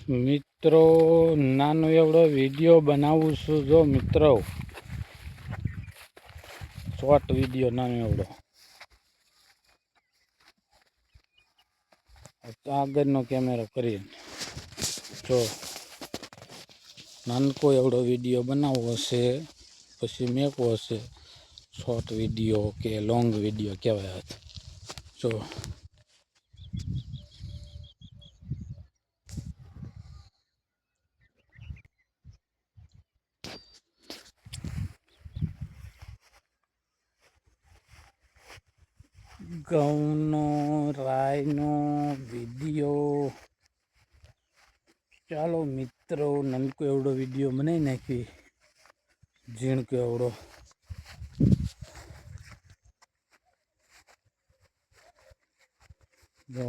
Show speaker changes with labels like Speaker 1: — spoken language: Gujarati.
Speaker 1: મિત્રો નાનો એવડો વિડીયો બનાવું છું જો મિત્રો, શોર્ટ વિડીયો નાનો એવડો. આગળનો કેમેરો કરી જો નાનકો એવડો વિડીયો બનાવવો હશે, પછી મેકવો હશે શોર્ટ વિડીયો કે લોંગ વિડીયો કહેવાય. જો ઘઉંનો રાયનો વિડીયો. ચાલો મિત્રો, નાનકો એવડો વિડીયો બનાવી નાખી, ઝીણકો એવડો. જો